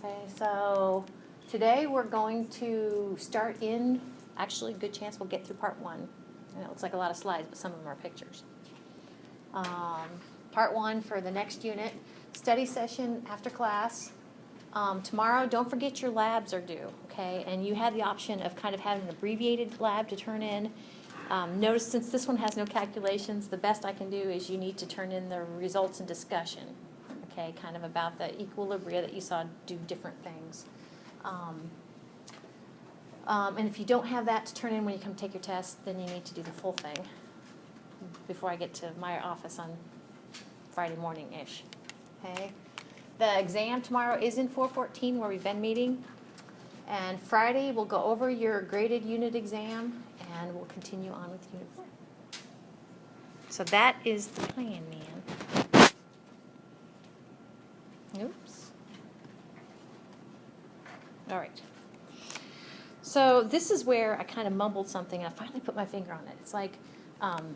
Okay, so today we're going to start in, actually good chance we'll get through part one. And it looks like a lot of slides, but some of them are pictures. Part one for the next unit, study session after class. Tomorrow, don't forget your labs are due, okay? And you had the option of kind of having an abbreviated lab to turn in. Notice since this one has no calculations, the best I can do is you need to turn in the results and discussion, okay? Kind of about the equilibria that you saw do different things. And if you don't have that to turn in when you come take your test, then you need to do the full thing before I get to my office on Friday morning-ish, okay? The exam tomorrow is in 414 where we've been meeting. And Friday we'll go over your graded unit exam and we'll continue on with unit 4. So that is the plan, man. Oops. All right. So this is where I kind of mumbled something and I finally put my finger on it. It's like,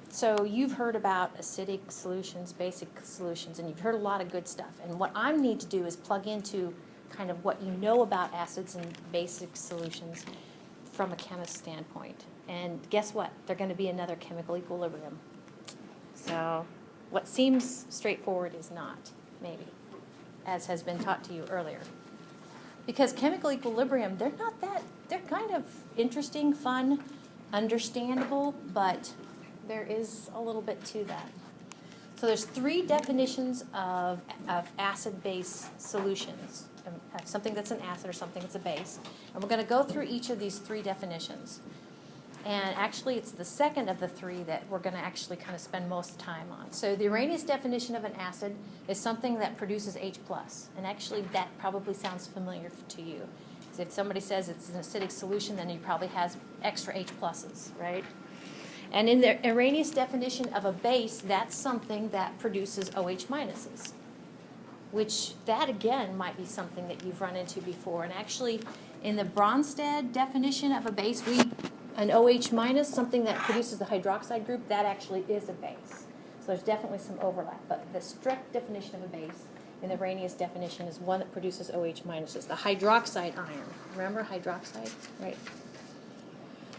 so you've heard about acidic solutions, basic solutions, and you've heard a lot of good stuff. And what I need to do is plug into kind of what you know about acids and basic solutions from a chemist standpoint. And guess what? They're going to be another chemical equilibrium. So what seems straightforward is not, maybe, as has been taught to you earlier. Because chemical equilibrium, they're kind of interesting, fun, understandable, but there is a little bit to that. So there's 3 definitions of acid-base solutions. Something that's an acid or something that's a base. And we're going to go through each of these 3 definitions. And actually it's the second of the 3 that we're going to actually kind of spend most time on. So the Arrhenius definition of an acid is something that produces H+. And actually that probably sounds familiar to you. So if somebody says it's an acidic solution, then it probably has extra H+, right? And in the Arrhenius definition of a base, that's something that produces OH-, which that again might be something that you've run into before. And actually in the Bronsted definition of a base, an OH-, something that produces the hydroxide group, that actually is a base. So there's definitely some overlap. But the strict definition of a base in the Arrhenius definition is one that produces OH-, the hydroxide ion. Remember hydroxide, right?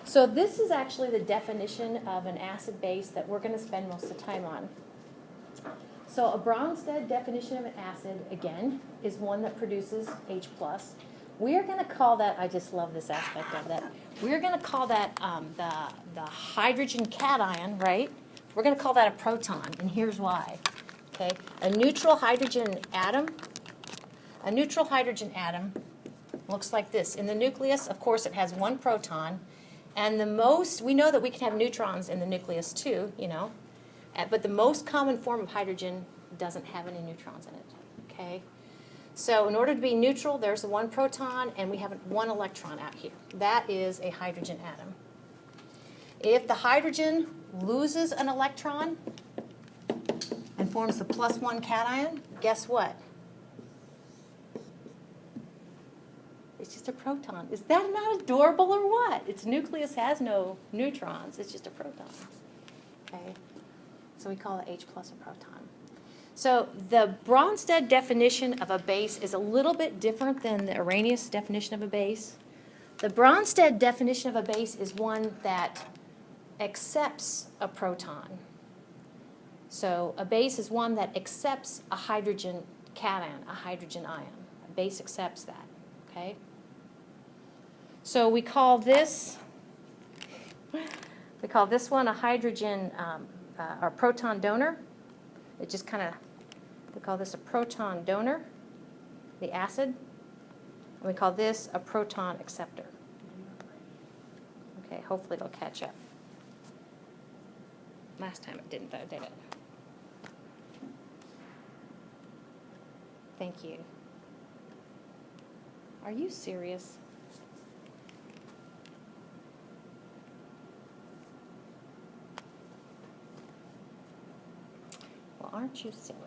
So this is actually the definition of an acid base that we're going to spend most of the time on. So a Bronsted definition of an acid, again, is one that produces H+. We're going to call that, I just love this aspect of that, we're going to call that the hydrogen cation, right? We're going to call that a proton, and here's why. Okay, a neutral hydrogen atom looks like this. In the nucleus, of course, it has 1 proton, and we know that we can have neutrons in the nucleus too, you know, but the most common form of hydrogen doesn't have any neutrons in it, okay? So in order to be neutral, there's 1 proton, and we have 1 electron out here. That is a hydrogen atom. If the hydrogen loses an electron and forms the +1 cation, guess what? It's just a proton. Is that not adorable or what? Its nucleus has no neutrons. It's just a proton. Okay? So we call it H+ a proton. So the Bronsted definition of a base is a little bit different than the Arrhenius definition of a base. The Bronsted definition of a base is one that accepts a proton. So a base is one that accepts a hydrogen cation, a hydrogen ion. A base accepts that, okay? So we call this one a hydrogen or proton donor. It just kind of, we call this a proton donor, the acid, and we call this a proton acceptor. Okay, hopefully it'll catch up. Last time it didn't, though, did it? Thank you. Are you serious? Well, aren't you silly?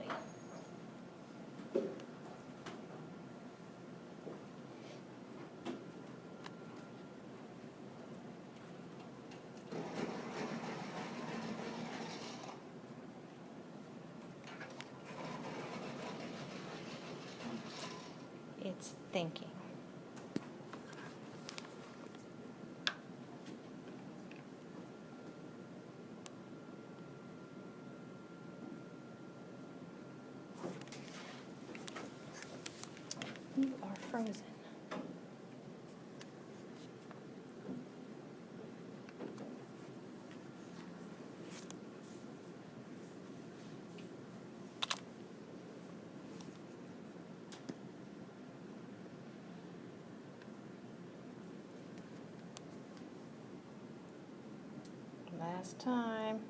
It's thinking. You are frozen. Last time.